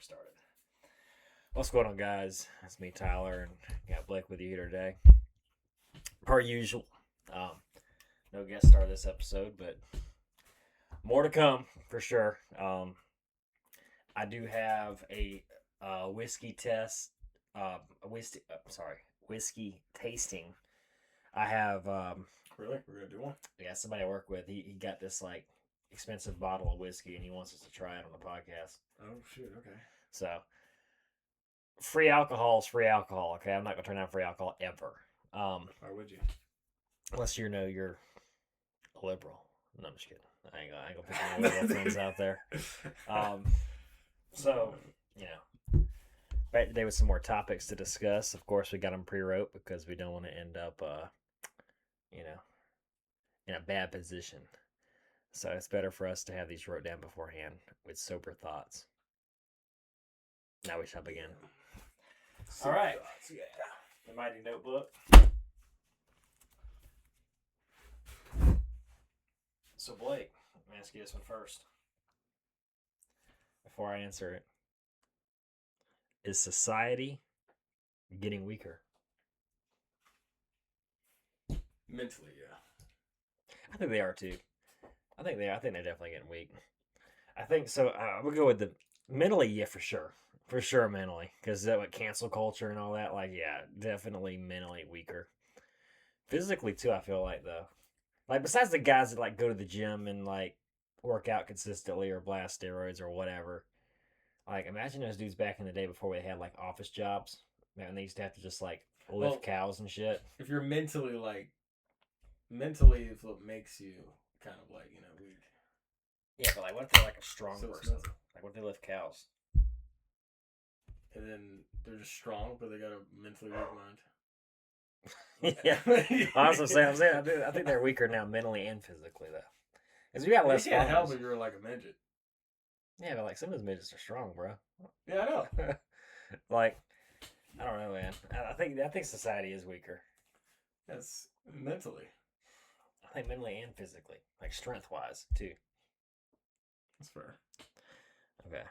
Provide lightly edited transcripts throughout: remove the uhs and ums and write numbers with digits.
we started. What's going on, guys? It's me, Tyler, and got Blake with you here today. Per usual. Um, no guest star this episode, but more to come for sure. I do have a whiskey test, whiskey tasting. I have Really? We're gonna do one? yeah, somebody I work with. He got this like expensive bottle of whiskey, and he wants us to try it on the podcast. Oh shoot! Okay. So free alcohol is free alcohol. Okay, I'm not gonna turn down free alcohol ever. Why would you? Unless you're a liberal. No, I'm just kidding. I ain't gonna pick any liberal friends out there. So you know, back today with some more topics to discuss. Of course, we got them pre-wrote because we don't want to end up, in a bad position. So it's better for us to have these wrote down beforehand with sober thoughts. Now we shall begin. All right. Yeah. The mighty notebook. So Blake, let me ask you this one first. Before I answer it. Is society getting weaker? Mentally, yeah. I think they are too. I think they're definitely getting weak. I think so. We'll go with the mentally, yeah, for sure. For sure, mentally. Because that with cancel culture and all that, like, yeah, definitely mentally weaker. Physically, too, I feel like, though. Like, besides the guys that, like, go to the gym and, like, work out consistently or blast steroids or whatever. Like, imagine those dudes back in the day before they had, like, office jobs. Man, they used to have to just, like, lift cows and shit. If you're mentally is what makes you kind of like, weak. Yeah, but, like, what if they're, like, a strong person? Like, what if they lift cows? And then they're just strong, but they got a mentally weak mind. Yeah. Honestly, I'm saying I think they're weaker now mentally and physically, though. Because we got less You can't help if you're like a midget. Yeah, but like some of those midgets are strong, bro. Yeah, I know. Like, I don't know, man. I think society is weaker. That's mentally. I think mentally and physically, like strength wise too. That's fair. Okay.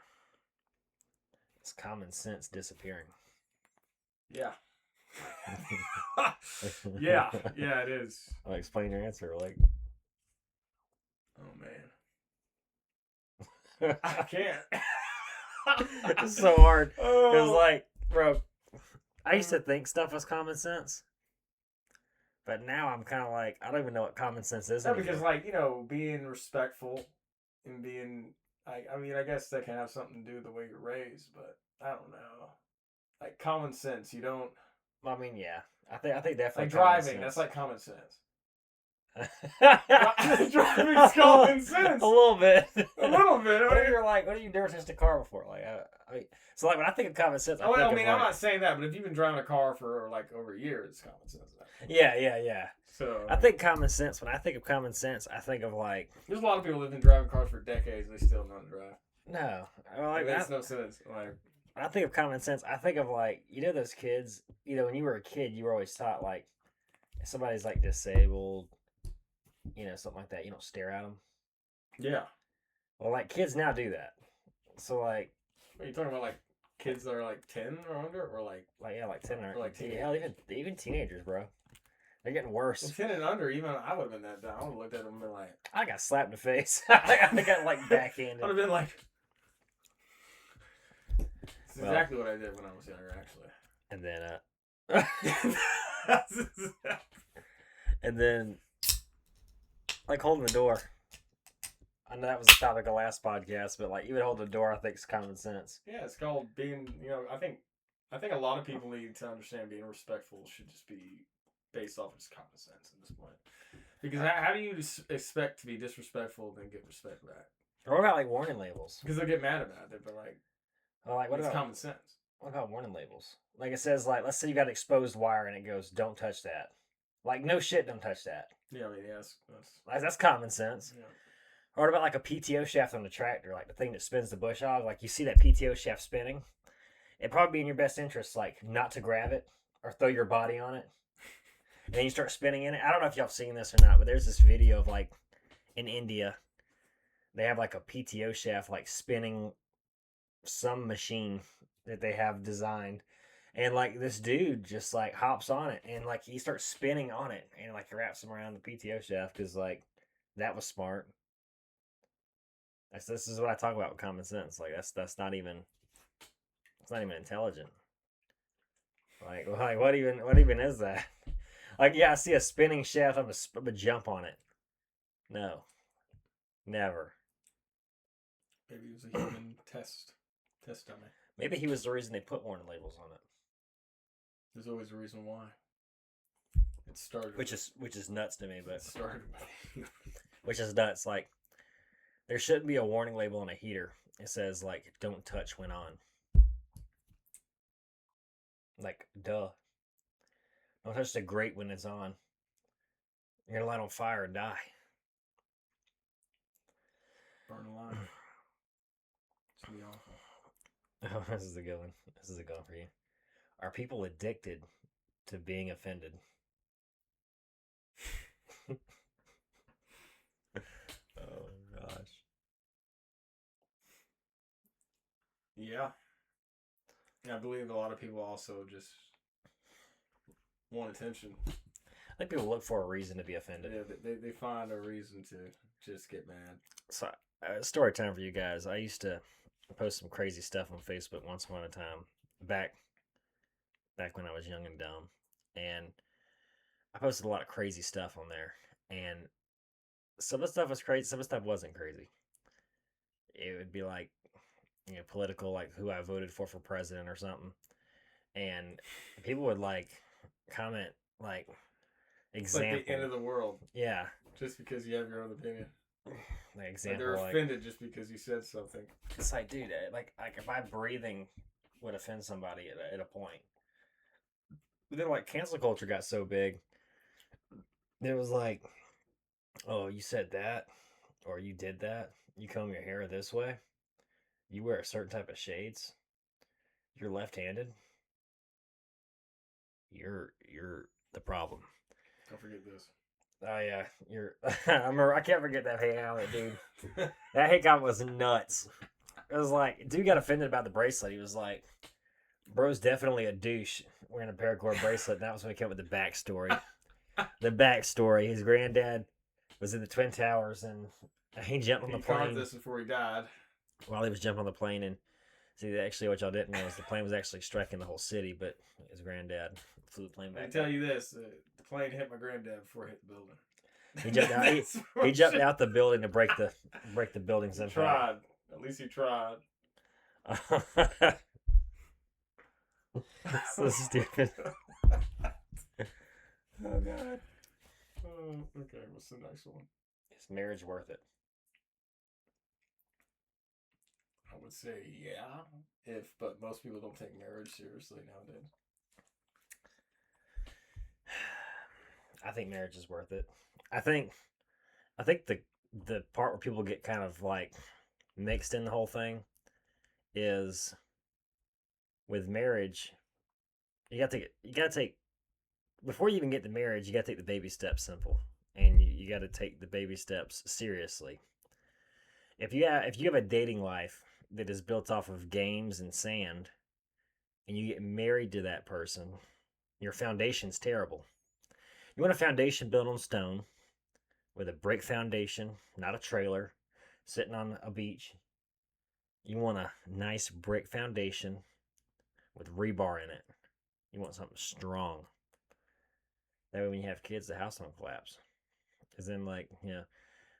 It's common sense disappearing. Yeah. yeah, it is. I'll explain your answer, like. Oh man. I can't. It's so hard. Because, like, bro, I used to think stuff was common sense. But now I'm kind of like, I don't even know what common sense is anymore. Because, like, being respectful and being, I guess that can have something to do with the way you're raised, but I don't know. Like, common sense, you don't. I mean, yeah. I think definitely. Like driving, that's like common sense. Driving's common sense. A little bit. A little bit. What have you never touched a car before? Like, so like when I think of common sense, I'm not saying that, but if you've been driving a car for like over a year, it's common sense. Yeah. So I think common sense. When I think of common sense, I think of like. There's a lot of people who've been driving cars for decades and they still don't drive. No, like that makes no sense. Like. When I think of common sense, I think of like, those kids, when you were a kid, you were always taught like, if somebody's like disabled, something like that, you don't stare at them. Yeah. Well, like kids now do that. So like. Are you talking about like kids that are like 10 or under or like. Like, yeah, like 10 or like teenagers. Hell, even teenagers, bro. They're getting worse. Well, 10 and under, even I would have been that down. I would have looked at them and been like. I got slapped in the face. I got like backhanded. I would have been like. That's exactly what I did when I was younger, actually. And then, like holding the door. I know that was the topic of last podcast, but like even holding the door, I think is common sense. Yeah, it's called being. I think a lot of people need to understand being respectful should just be based off of just common sense at this point. Because how do you expect to be disrespectful and then get respect back? Or what about like warning labels? Because they'll get mad about it. They'll be like. Well, like, what it's about common sense? What about warning labels? Like it says, like, let's say you got exposed wire and it goes, "Don't touch that." Like, no shit, don't touch that. Yeah, I mean, yes, that's common sense. Yeah. Or what about like a PTO shaft on the tractor, like the thing that spins the bush off? Like you see that PTO shaft spinning, it'd probably be in your best interest, like not to grab it or throw your body on it. And then you start spinning in it. I don't know if y'all have seen this or not, but there's this video of like in India, they have like a PTO shaft like spinning some machine that they have designed. And like this dude just like hops on it and like he starts spinning on it and like wraps him around the PTO shaft because like that was smart. This is what I talk about with common sense. Like that's not even it's not even intelligent. Like what even is that? Like yeah, I see a spinning shaft. I'm gonna jump on it. No, never. Maybe it was a human test dummy. Maybe he was the reason they put warning labels on it, There's always a reason why. It started. which is nuts to me. But it started. which is nuts. Like there shouldn't be a warning label on a heater. It says like "Don't touch when on." Like duh. Don't touch the grate when it's on. You're gonna light on fire and die. Burn alive. It's gonna be awful. Oh, this is a good one. This is a good one for you. Are people addicted to being offended? Oh gosh. Yeah. I believe a lot of people also just want attention. I think people look for a reason to be offended. Yeah, they find a reason to just get mad. So, story time for you guys. I used to post some crazy stuff on Facebook once upon a time, back when I was young and dumb, and I posted a lot of crazy stuff on there. And some of the stuff was crazy, some of the stuff wasn't crazy. It would be like political, like who I voted for president or something, and people would like comment like It's like the end example, of the world yeah, just because you have your own opinion. like Like they're example, like offended just because you said something. it's like, dude, like if my breathing would offend somebody at a point. But then like cancel culture got so big, it was like, oh, you said that, or you did that, you comb your hair this way, you wear a certain type of shades, you're left-handed, you're the problem. Don't forget this. Oh yeah, you're. I can't forget that hate comment, dude. That hate comment was nuts. It was like, dude got offended about the bracelet. He was like, "Bro's definitely a douche wearing a paracord bracelet." And that was when he came up with the backstory. The backstory: his granddad was in the Twin Towers, and he jumped on the He carved plane this before he died. while he was jumping on the plane. And see, actually, what y'all didn't know is the plane was actually striking the whole city, but his granddad flew the plane I back. can tell you this: the plane hit my granddad before it hit the building. He jumped out. He jumped out the building to break the building's He impact. tried. At least he tried. So stupid. Oh god. Okay, what's the next one? Is marriage worth it? I would say yeah, but most people don't take marriage seriously nowadays. I think marriage is worth it. I think the part where people get kind of like mixed in the whole thing is with marriage. You gotta take before you even get to marriage. You gotta take the baby steps simple, and you gotta take the baby steps seriously. If you have a dating life that is built off of games and sand, and you get married to that person, your foundation's terrible. You want a foundation built on stone with a brick foundation, not a trailer, sitting on a beach. You want a nice brick foundation with rebar in it. You want something strong. That way, when you have kids, the house don't collapse. Because then, like,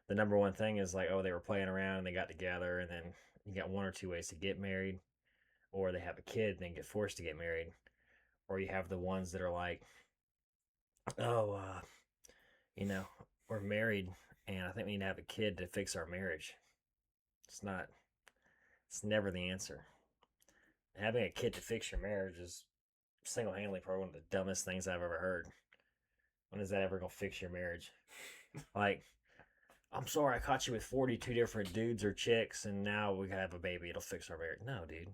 the number one thing is like, oh, they were playing around and they got together, and then you got one or two ways to get married, or they have a kid and then get forced to get married, or you have the ones that are like, oh, you know, we're married and I think we need to have a kid to fix our marriage. It's not, it's never the answer. Having a kid to fix your marriage is single handedly probably one of the dumbest things I've ever heard. When is that ever going to fix your marriage? Like, I'm sorry I caught you with 42 different dudes or chicks and now we have a baby. It'll fix our marriage. No, dude.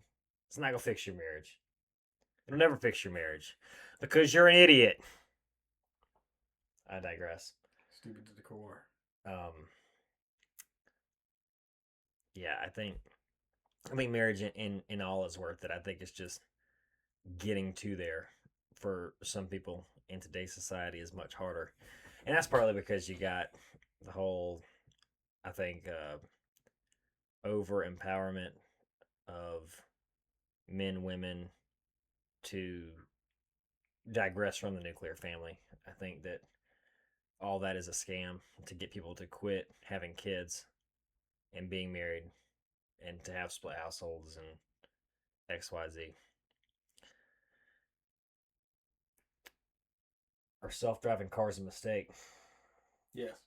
It's not going to fix your marriage. It'll never fix your marriage because you're an idiot. I digress. Stupid to the core. Yeah, I think I think marriage in all is worth it. I think it's just getting to there for some people in today's society is much harder, and that's partly because you got the whole, I think, over empowerment of men, women to digress from the nuclear family. I think that all that is a scam to get people to quit having kids and being married and to have split households and XYZ. Are self driving cars a mistake? Yes.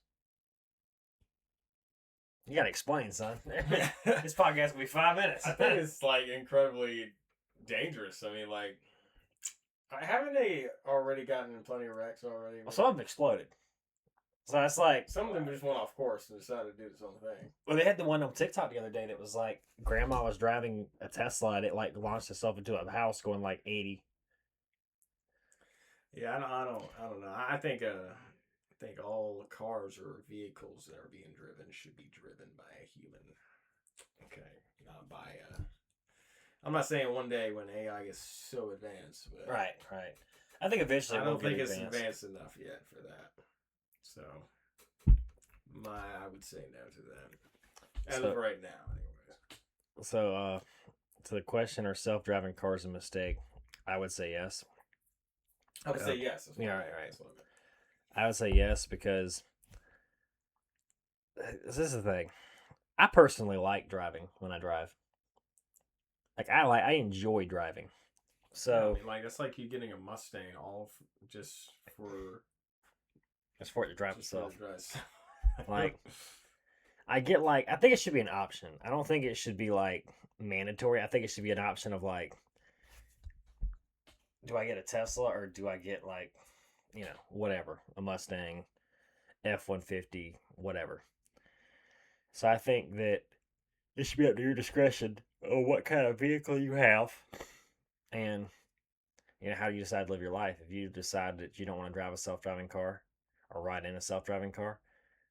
You gotta explain, son. This podcast will be 5 minutes. I think it's like incredibly dangerous. I mean, like, haven't they already gotten in plenty of wrecks already? Well, some of them exploded. So that's like, Some of them just went off course and decided to do its own thing. well, they had the one on TikTok the other day that was like, grandma was driving a Tesla and it like launched itself into a house going like 80. Yeah, I don't know. I think all cars or vehicles that are being driven should be driven by a human. Okay, not by I'm not saying one day when AI gets so advanced, but Right, right. I think eventually I it will don't think get it's advanced. advanced enough yet for that. So, I would say no to that as So- of right now, anyways. So, to the question, are self driving cars a mistake? I would say yes. I would say yes. Yeah, right. That's what I meant. I would say yes because this is the thing. I personally like driving when I drive. Like I enjoy driving. Yeah, So I mean, like that's like you getting a Mustang just for it's for it to drive just for itself. the drive. Like I think it should be an option. I don't think it should be like mandatory. I think it should be an option of like, do I get a Tesla or do I get like, whatever, a Mustang, F-150, whatever. So I think that it should be up to your discretion on what kind of vehicle you have and how you decide to live your life. If you decide that you don't want to drive a self-driving car or ride in a self-driving car,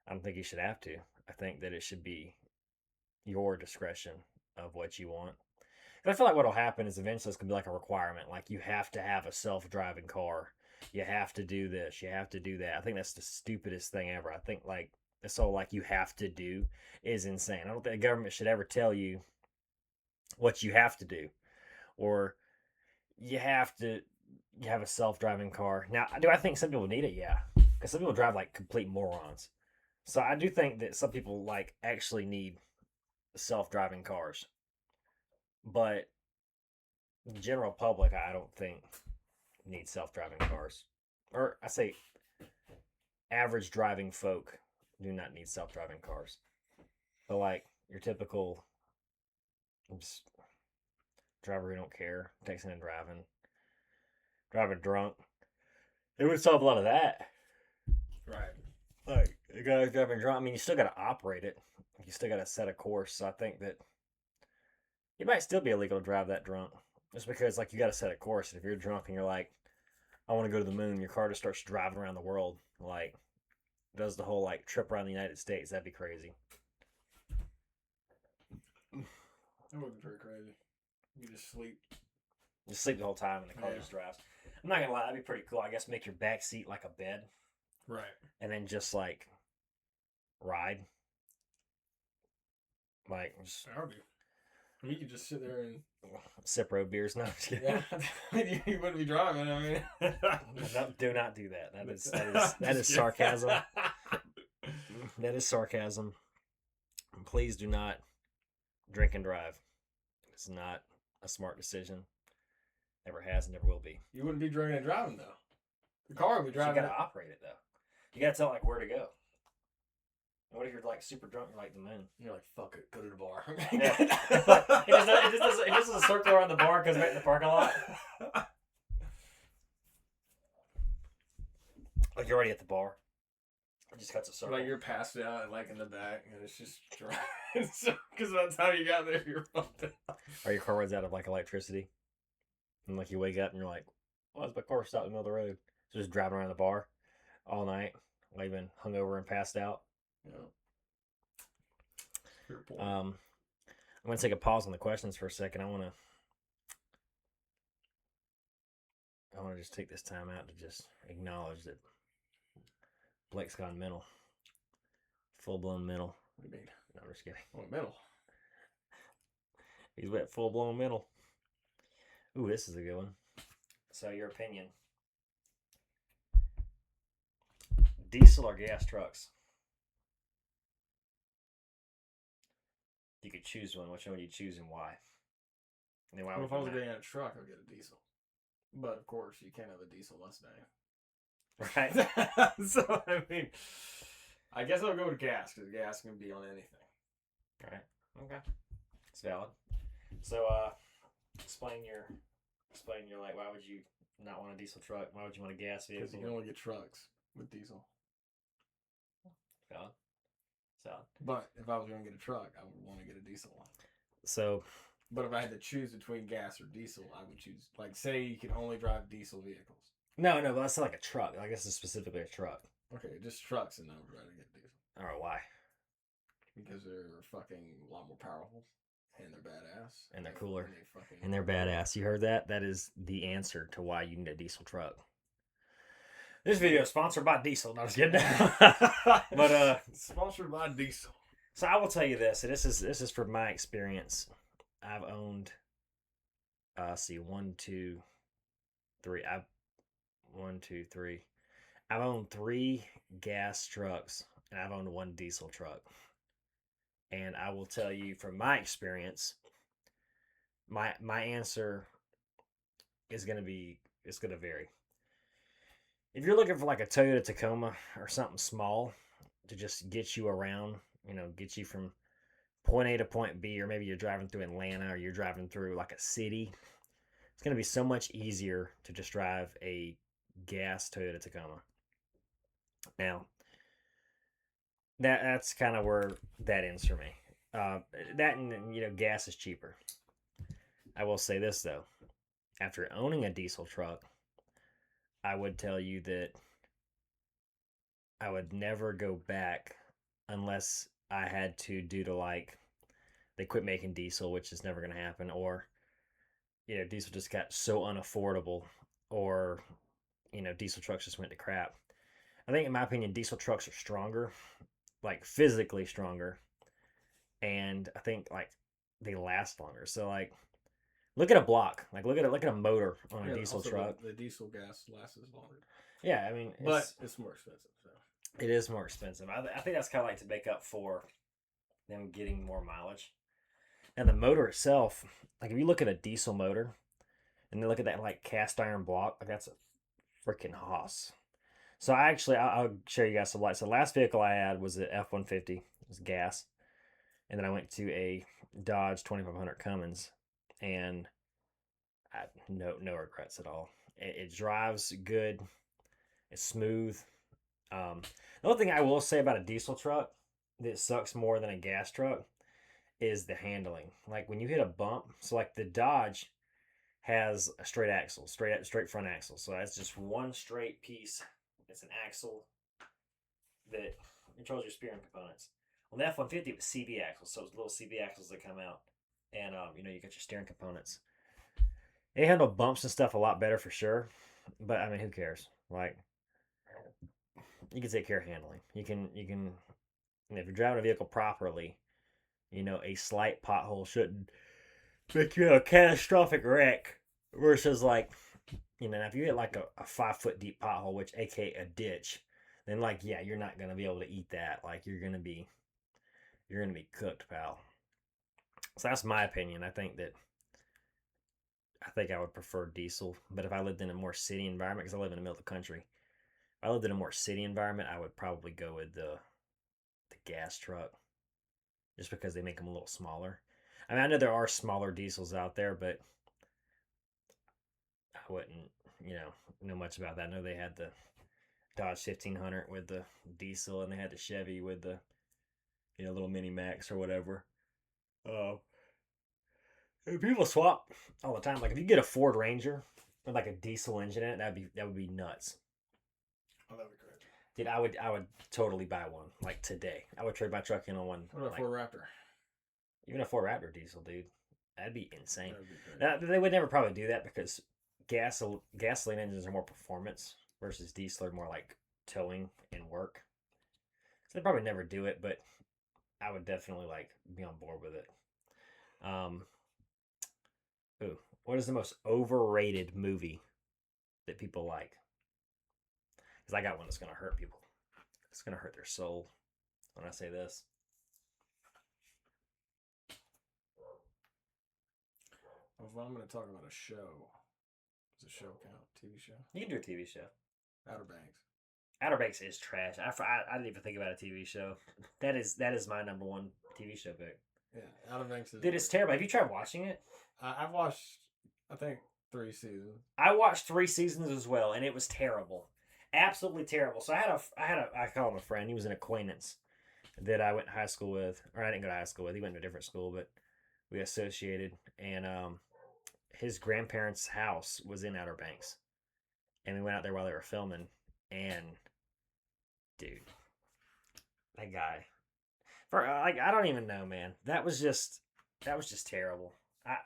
I don't think you should have to. I think that it should be your discretion of what you want. And I feel like what'll happen is eventually it's gonna be like a requirement. Like you have to have a self-driving car. You have to do this. You have to do that. I think that's the stupidest thing ever. I think like this whole like you have to do is insane. I don't think the government should ever tell you what you have to do or you have to you have a self-driving car. Now, do I think some people need it? Yeah, because some people drive like complete morons. So I do think that some people like actually need self-driving cars, but the general public, I don't think need self-driving cars. Or I say, average driving folk do not need self-driving cars. But like your typical just driver who don't care, texting and driving drunk, it would solve a lot of that. Right. Like the guy's driving drunk. I mean, you still got to operate it. You still got to set a course. So I think that it might still be illegal to drive that drunk, just because like you got to set a course. And if you're drunk and you're like, I want to go to the moon, your car just starts driving around the world, like does the whole like trip around the United States. That'd be crazy. That would be pretty crazy. You just sleep. Just sleep the whole time and the car just drives. I'm not gonna lie, that'd be pretty cool. I guess make your back seat like a bed, Right. and then just like ride. Like just That would be. You could just sit there and sip road beers. No, I'm just kidding. yeah, you wouldn't be driving. I mean, No, do not do that. That is sarcasm. That is sarcasm. Please do not drink and drive. It's not a smart decision. Never has and never will be. You wouldn't be drinking and driving though. The car would be You driving. gotta operate it though. You gotta tell like where to go. What if you're like super drunk? You're like the moon. You're like, fuck it, go to the bar. Yeah. It just doesn't circle around the bar because we're in the parking lot. Like you're already at the bar. It just cuts a circle. Like you're passed out and like in the back, and it's just driving. Because by the time you got there, you're fucked up. Or your car runs out of like electricity, and like you wake up and you're like, "Why is my car stopped in the middle of the road?" So just driving around the bar all night, while you've been hungover and passed out. Yeah. Fair point. I'm gonna take a pause on the questions for a second. I wanna just take this time out to just acknowledge that Blake's gone mental, full blown mental. What do you mean? No, I'm just kidding. Oh, mental. He's wet, full blown mental. Ooh, this is a good one. So, your opinion: diesel or gas trucks? You could choose one. Which one would you choose and why? And then why Well, would if I you was not? getting a truck, I'd get a diesel. But of course, you can't have a diesel Mustang. Right? So I mean, I guess I'll go with gas because gas can be on anything. Right. Okay. It's valid. So, explain your, like, why would you not want a diesel truck? Why would you want a gas Because vehicle? you can only get trucks with diesel. Valid. Valid. But if I was going to get a truck, I would want to get a diesel one. So, But if I had to choose between gas or diesel, I would choose, like, say you can only drive diesel vehicles. no, but that's not like a truck. I guess it's specifically a truck. Okay, just trucks, and I would rather get diesel. All right, why? Because they're fucking a lot more powerful, and they're badass. And they're cooler. And And they're badass. You heard that? That is the answer to why you need a diesel truck. This video is sponsored by Diesel. No, I was kidding. But sponsored by Diesel. so I will tell you this. And this is from my experience. I've owned. See, 1, 2, 3. 1, 2, 3. I've owned 3 gas trucks, and I've owned 1 diesel truck. And I will tell you from my experience, my answer is gonna be it's gonna vary. If you're looking for like a Toyota Tacoma or something small to just get you around, get you from point A to point B, or maybe you're driving through Atlanta or you're driving through like a city, it's going to be so much easier to just drive a gas Toyota Tacoma. Now, that's kind of where that ends for me. That and gas is cheaper. I will say this though, after owning a diesel truck, I would tell you that I would never go back unless I had to, due to like they quit making diesel, which is never going to happen, or diesel just got so unaffordable, or diesel trucks just went to crap. I think, in my opinion, diesel trucks are stronger, like physically stronger, and I think like they last longer. So like, look at a block, like look at a motor on a diesel truck. The diesel gas lasts longer. Yeah, I mean, but it's more expensive. So it is more expensive. I think that's kind of like to make up for them getting more mileage. And the motor itself, like if you look at a diesel motor, and then look at that like cast iron block, like that's a freaking hoss. So I'll show you guys some lights. So the last vehicle I had was an F-150. It was gas, and then I went to a Dodge 2500 Cummins, and I no regrets at all. It drives good. It's smooth. The only thing I will say about a diesel truck that sucks more than a gas truck is the handling. Like when you hit a bump, so like the Dodge has a straight axle, straight front axle. So that's just one straight piece. It's an axle that controls your steering components. On the F-150, it was CV axles, so it's little CV axles that come out, and you got your steering components. They handle bumps and stuff a lot better for sure, but I mean, who cares? Like, you can take care of handling. You can, if you're driving a vehicle properly, a slight pothole shouldn't make you a catastrophic wreck. Versus like, if you hit like a 5 foot deep pothole, which aka a ditch, then like yeah, you're not gonna be able to eat that. Like you're gonna be cooked, pal. So that's my opinion. I think I would prefer diesel, but if I lived in a more city environment, because I live in the middle of the country, if I lived in a more city environment, I would probably go with the gas truck, just because they make them a little smaller. I mean, I know there are smaller diesels out there, but I wouldn't, know much about that. I know they had the Dodge 1500 with the diesel, and they had the Chevy with the little mini Max or whatever. Uh, People swap all the time. Like if you get a Ford Ranger with like a diesel engine in it, that would be nuts. oh, that'd be great. Dude, I would totally buy one like today. I would trade my truck in on one. What about like, Ford Raptor? Even a four Raptor diesel, dude. That'd be insane. That would be crazy. Now, they would never probably do that because gasoline engines are more performance versus diesel are more like towing and work. So they probably never do it, but I would definitely like be on board with it. Um, ooh, what is the most overrated movie that people like? Because I got one that's gonna hurt people. It's gonna hurt their soul when I say this. Well, if I'm going to talk about a show, does a show count? TV show? You can do a TV show. Outer Banks. Outer Banks is trash. I didn't even think about a TV show. That is my number one TV show pick. Yeah, Outer Banks is. Dude, it's terrible. Have you tried watching it? I've watched, I think, 3 seasons. I watched 3 seasons as well, and it was terrible, absolutely terrible. So I call him a friend. He was an acquaintance that I went to high school with, or I didn't go to high school with. He went to a different school, but we associated, and his grandparents' house was in Outer Banks, and we went out there while they were filming, and dude, that guy, for like I don't even know, man. That was just terrible. I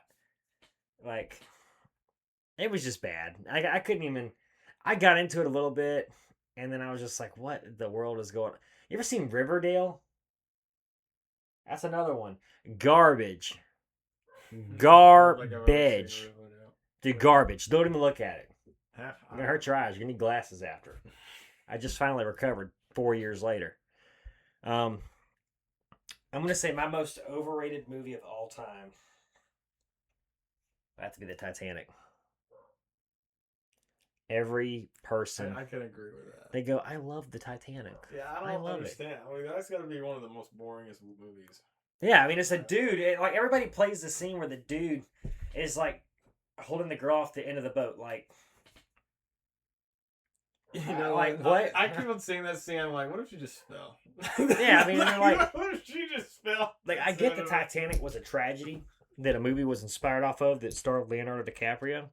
like it was just bad. I couldn't even. I got into it a little bit, and then I was just like, "What the world is going?" You ever seen Riverdale? That's another one. Garbage. Garbage. Dude, garbage. Don't even look at it. You're gonna hurt your eyes. You're gonna need glasses after. I just finally recovered 4 years later. I'm gonna say my most overrated movie of all time. That to be the Titanic. Every person I can agree with that. they go, I love the Titanic. Yeah, I I don't love it. understand. I mean, that's got to be one of the most boringest movies. Yeah, I mean it's a dude. Like everybody plays the scene where the dude is like holding the girl off the end of the boat, like You know, like what? I keep on seeing that scene. I'm like, what if she just fell? Yeah, I mean, you're like, what if she just fell? Like I get the Titanic was a tragedy that a movie was inspired off of that starred Leonardo DiCaprio.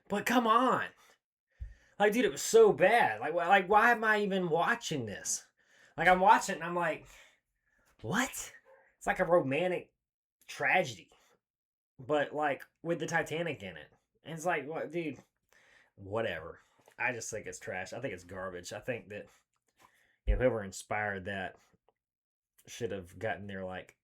But come on. Like, dude, it was so bad. Like, why am I even watching this? Like, I'm watching it and I'm like, what? It's like a romantic tragedy, but like with the Titanic in it. And it's like, what, dude? Whatever. I just think it's trash. I think it's garbage. I think that whoever inspired that should have gotten their like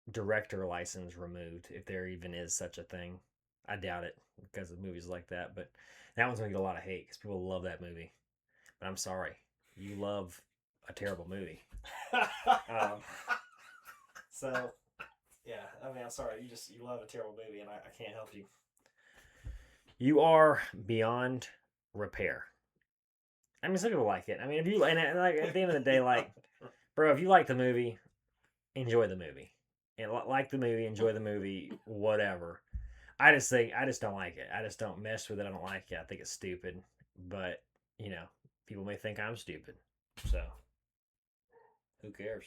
director license removed if there even is such a thing. I doubt it because of movies like that, but that one's gonna get a lot of hate because people love that movie. But I'm sorry, you love a terrible movie. So yeah, I mean, I'm sorry, you love a terrible movie, and I can't help you. You are beyond repair. I mean, some people like it. I mean, if you and like at the end of the day, like, bro, if you like the movie, enjoy the movie, and like the movie, enjoy the movie, whatever. I just don't like it. I just don't mess with it. I don't like it. I think it's stupid. But, people may think I'm stupid. So, who cares?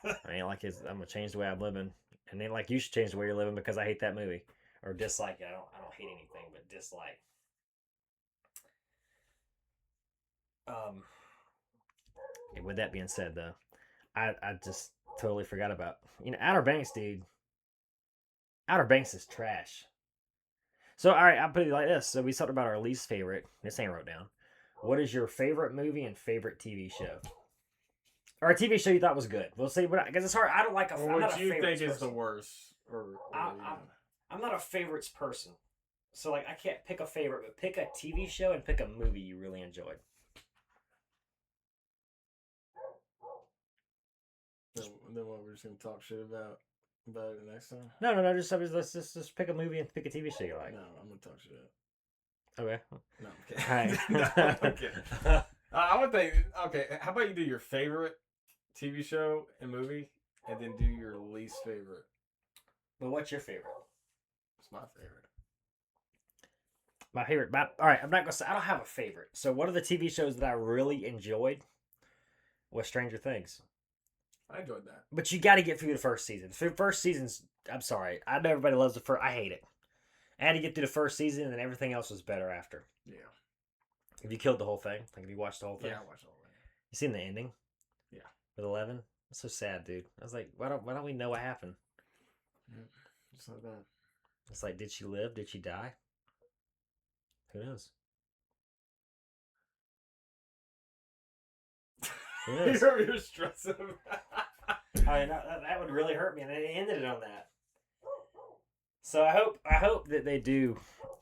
I ain't like it. I'm going to change the way I'm living. And then, like, you should change the way you're living because I hate that movie. Or dislike it. I don't hate anything, but dislike. With that being said, though, I just totally forgot about, Outer Banks, dude. Outer Banks is trash. So, all right, I'll put it like this. So, we talked about our least favorite. This ain't wrote down. What is your favorite movie and favorite TV show? Or a TV show you thought was good? We'll see. Because it's hard. I don't like a. Or what you think is the worst? I'm not a favorites person. So, like, I can't pick a favorite, but pick a TV show and pick a movie you really enjoyed. Then what? We're just gonna talk shit about it next time? No. Let's just pick a movie and pick a TV show you like. No, I'm gonna talk shit. Okay. No, I'm kidding. All right. No, I'm kidding. I would think. Okay, how about you do your favorite TV show and movie, and then do your least favorite? Well, what's your favorite? It's my favorite. My favorite. All right, I'm not gonna say I don't have a favorite. So one of the TV shows that I really enjoyed was Stranger Things. I enjoyed that. But you got to get through the first season. The first season's, I'm sorry. I know everybody loves the first. I hate it. I had to get through the first season, and then everything else was better after. Yeah. Have you killed the whole thing? Like, have you watched the whole thing? Yeah, I watched the whole thing. You seen the ending? Yeah. With 11? That's so sad, dude. I was like, why don't we know what happened? Yeah, just like that. It's like, did she live? Did she die? Who knows? Who knows? You're stressing. I mean, that would really hurt me, and they ended it on that. So I hope that they do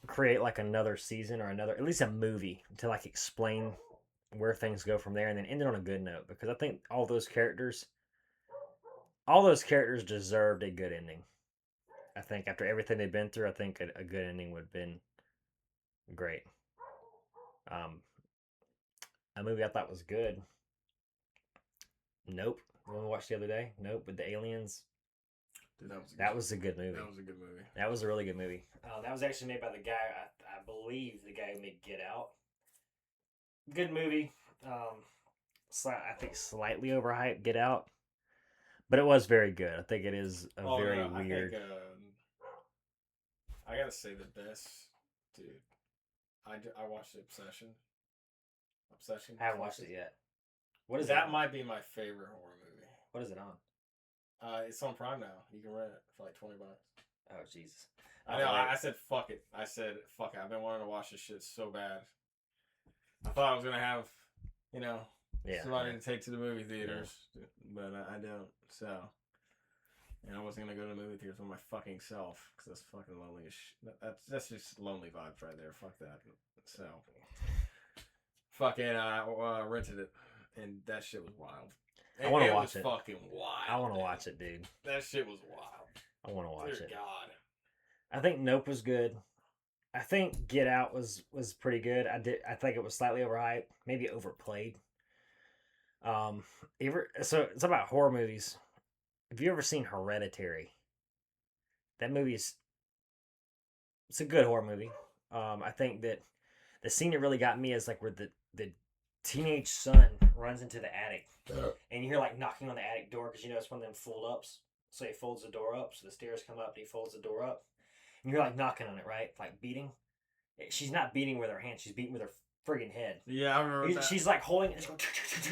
create like another season or another at least a movie to like explain where things go from there, and then end it on a good note because I think all those characters deserved a good ending. I think after everything they've been through, I think a good ending would have been great. Um, a movie I thought was good. Nope. The one we watched the other day. Nope. With the aliens. Dude, that was a good. That was a good movie. That was a good movie. That was a really good movie. That was actually made by the guy I believe the guy who made Get Out. Good movie. I think slightly overhyped Get Out, but it was very good. I think it is a very no, weird. I gotta say the best, dude. I watched Obsession. Obsession. I haven't watched it yet. What is that? it? Might be my favorite horror movie. What is it on? It's on Prime now. You can rent it for like $20. Oh Jesus! I know. I said fuck it. I said fuck it. I've been wanting to watch this shit so bad. I thought I was gonna have, you know, somebody to take to the movie theaters, but I don't. So, and I wasn't gonna go to the movie theaters with my fucking self because that's fucking lonely as shit. That's just lonely vibes right there. Fuck that. So, fucking rented it, and that shit was wild. I want to watch it. Fucking wild. I want to watch it, dude. That shit was wild. I want to watch Dear it. God. I think Nope was good. I think Get Out was pretty good. I think it was slightly overhyped, maybe overplayed. So it's about horror movies. Have you ever seen Hereditary? That movie is it's a good horror movie. I think that the scene that really got me is like where the teenage son runs into the attic, and you hear like knocking on the attic door because you know it's one of them fold ups. So he folds the door up, so the stairs come up, and he folds the door up, and you're like knocking on it, right? Like beating. She's not beating with her hand; she's beating with her friggin' head. Yeah, I remember that. She's like holding it.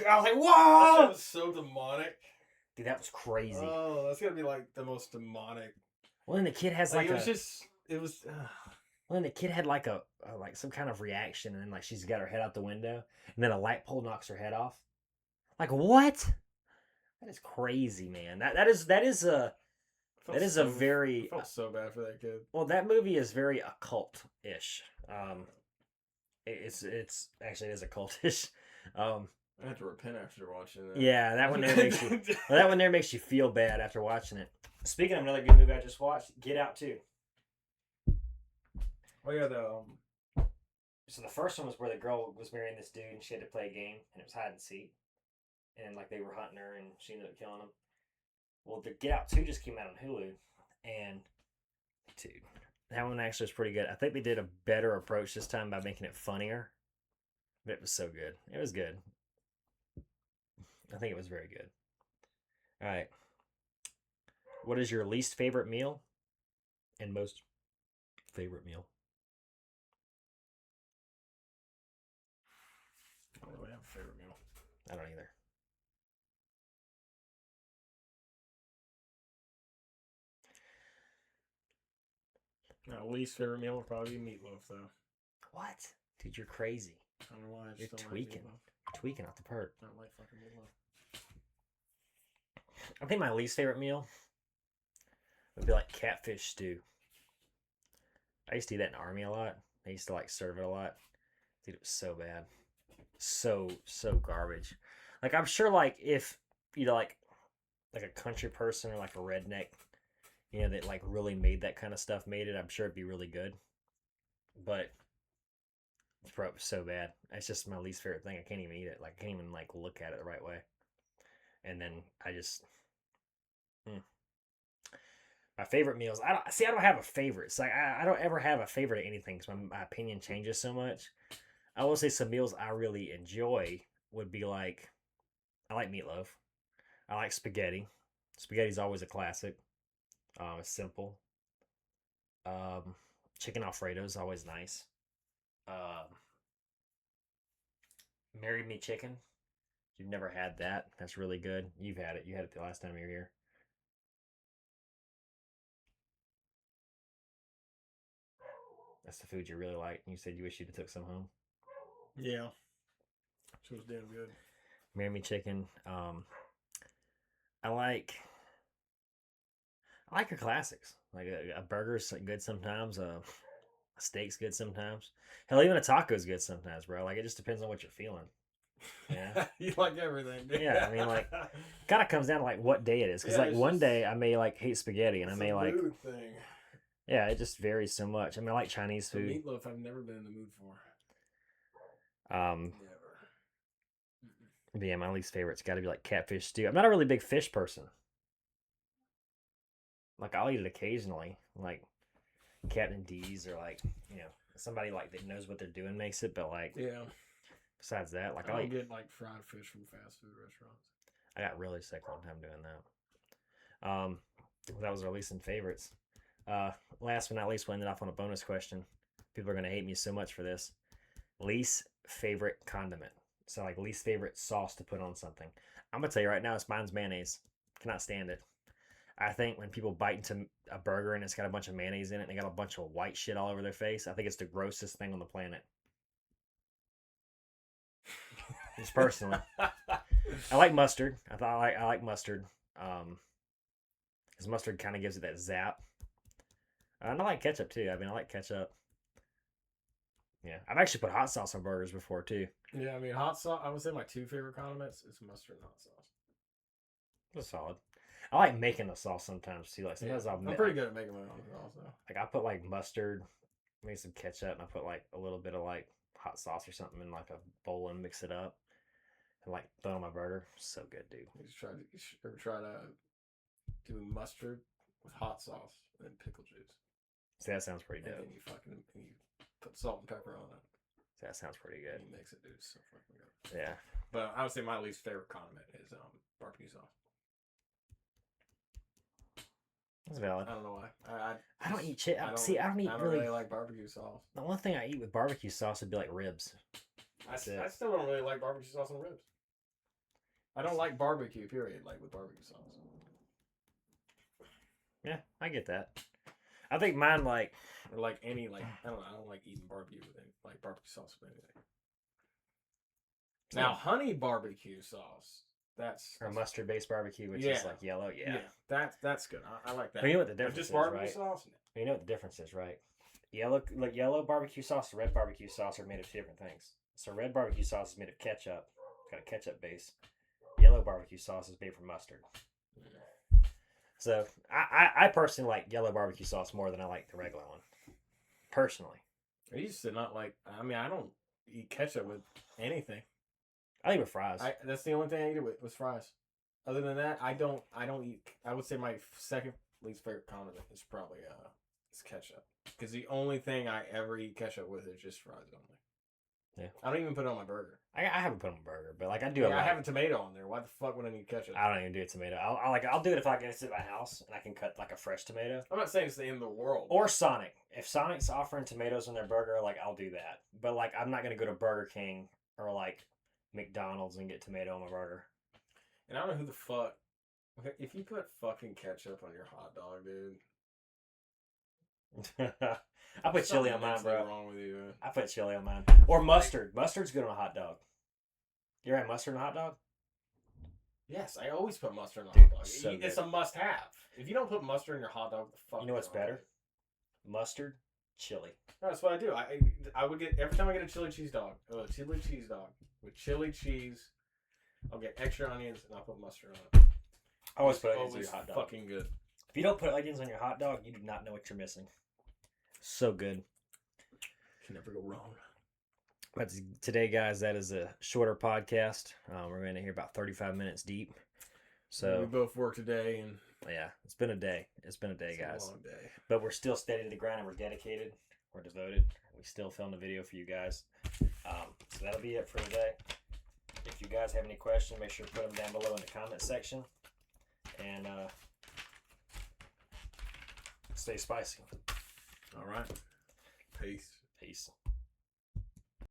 I was like, That "Whoa!" shit was so demonic. Dude, that was crazy. Oh, that's gonna be like the most demonic. Well, then the kid has Like, it was. Well, then the kid had like a like some kind of reaction, and then like she's got her head out the window, and then a light pole knocks her head off. Like what? That is crazy, man. That is a very. I felt so bad for that kid. Well, that movie is very occult-ish. It's actually it is occultish. I had to repent after watching that. Yeah, that one there makes you. Well, that one there makes you feel bad after watching it. Speaking of another good movie I just watched, Get Out 2. Oh yeah, So the first one was where the girl was marrying this dude and she had to play a game and it was hide and seek, and like they were hunting her and she ended up killing him. Well, the Get Out 2 just came out on Hulu, and dude, that one actually was pretty good. I think they did a better approach this time by making it funnier, but it was so good. It was good. I think it was very good. All right. What is your least favorite meal and most favorite meal? I don't really have a favorite meal. I don't either. No, least favorite meal would probably be meatloaf, though. What? Dude, you're crazy. I don't know why. I You're just don't tweaking. Like meatloaf. You're tweaking off the perk. I don't like fucking meatloaf. I think my least favorite meal would be like catfish stew. I used to eat that in the army a lot. They used to like serve it a lot. Dude, it was so bad. So garbage. Like I'm sure like if you know like a country person or like a redneck, you know, that like really made that kind of stuff, made it, I'm sure it'd be really good. But it's probably so bad. It's just my least favorite thing. I can't even eat it. Like I can't even like look at it the right way. And then I just my favorite meals. I don't have a favorite. It's like I don't ever have a favorite of anything because my opinion changes so much. I will say some meals I really enjoy would be like I like meatloaf. I like spaghetti. Spaghetti's always a classic. It's simple. Um, Chicken Alfredo is always nice. Um, Marry Me Chicken. You've never had that? That's really good. You've had it. You had it the last time you were here. That's the food you really like. You said you wish you'd have took some home. Yeah. She was damn good. Marry me chicken. I like I like your classics. Like a burger's good sometimes. A steak's good sometimes. Hell, even a taco's good sometimes, bro. Like it just depends on what you're feeling. Yeah. You like everything, dude. Yeah, I mean, like, kind of comes down to like what day it is. Because Yeah, like it's one just- day I may like hate spaghetti, and I It's may a like, mood thing. yeah, it just varies so much. I mean, I like Chinese So food. meatloaf, I've never been in the mood for. Um, Never. but yeah, my least favorite's got to be like catfish stew. I'm not a really big fish person. Like I'll eat it occasionally, like Captain D's or like somebody like that knows what they're doing makes it. But like Yeah. besides that, like I I'll don't eat. get like fried fish from fast food restaurants. I got really sick one time doing that. That was our least and favorites. Last but not least, we'll end it off on a bonus question. People are gonna hate me so much for this. Least favorite condiment. So like least favorite sauce to put on something. I'm gonna tell you right now, it's mine's mayonnaise. Cannot stand it. I think when people bite into a burger and it's got a bunch of mayonnaise in it and they got a bunch of white shit all over their face, I think it's the grossest thing on the planet. Just personally. I like mustard. I like mustard. Because mustard kind of gives it that zap. And I like ketchup too. I mean, I like ketchup. Yeah, I've actually put hot sauce on burgers before too. Yeah, I mean, hot sauce. I would say my two favorite condiments is mustard and hot sauce. It's solid. I like making the sauce sometimes too. Like sometimes Yeah, I'm pretty good at making my own sauce though. like I put like mustard, maybe some ketchup, and I put like a little bit of like hot sauce or something in like a bowl and mix it up and like throw it on my burger. So good, dude. You should ever try to do mustard with hot sauce and pickle juice. See, that sounds pretty And dope. then you put salt and pepper on it. See, that sounds pretty good. And you mix it, dude. It's so fucking good. Yeah. But I would say my least favorite condiment is barbecue sauce. That's valid. I don't know why. I don't eat shit. I don't eat I don't really. really like barbecue sauce. The only thing I eat with barbecue sauce would be like ribs. I still don't really like barbecue sauce on ribs. I don't like barbecue, period, like with barbecue sauce. Yeah, I get that. I think mine like Or like any, like, I don't know, I don't like eating barbecue with any, like barbecue sauce with anything. Now, honey barbecue sauce, that's or mustard based barbecue, which is like yellow. Yeah. that's good. I like that. But you know what the But difference just is, barbecue right? sauce? You know what the difference is, right? Yellow barbecue sauce and red barbecue sauce are made of two different things. So red barbecue sauce is made of ketchup, got a ketchup base. Yellow barbecue sauce is made from mustard. So I personally like yellow barbecue sauce more than I like the regular one. Personally, I used to not like. I mean, I don't eat ketchup with anything. I eat with fries. That's the only thing I eat it with was fries. Other than that, I don't eat. I would say my second least favorite condiment is probably is ketchup. Because the only thing I ever eat ketchup with is just fries only. Yeah. I don't even put it on my burger. I haven't put on a burger, but like I do. Yeah, I have a tomato on there. Why the fuck would I need ketchup? I don't even do a tomato. I'll do it if I get to my house and I can cut like a fresh tomato. I'm not saying it's the end of the world. Or Sonic. If Sonic's offering tomatoes on their burger, like I'll do that. But like I'm not gonna go to Burger King or like McDonald's and get tomato on my burger. And I don't know who the fuck. Okay, if you put fucking ketchup on your hot dog, dude. I put chili on mine, Something bro. wrong with you, man. I put chili on mine. Or mustard. Mustard's good on a hot dog. You ever had mustard on a hot dog? Yes, I always put mustard on a Dude, hot dog. so It's good. a must-have. If you don't put mustard in your hot dog, what the fuck? You know what's is wrong with better? Mustard, chili. you? No, that's what I do. I would get every time I get a chili cheese dog, with chili cheese. I'll get extra onions and I'll put mustard on it. I always put It's onions on your hot dog. fucking good. If you don't put onions on your hot dog, you do not know what you're missing. So good. Can never go wrong. But today, guys, that is a shorter podcast. We're going to hear about 35 minutes deep. So we both work today, and yeah, it's been a day. It's been a day, it's guys. a long day. But we're still steady to the grind and we're dedicated. We're devoted. We still film the video for you guys. So that'll be it for today. If you guys have any questions, make sure to put them down below in the comment section. And stay spicy. All right. Peace. Peace.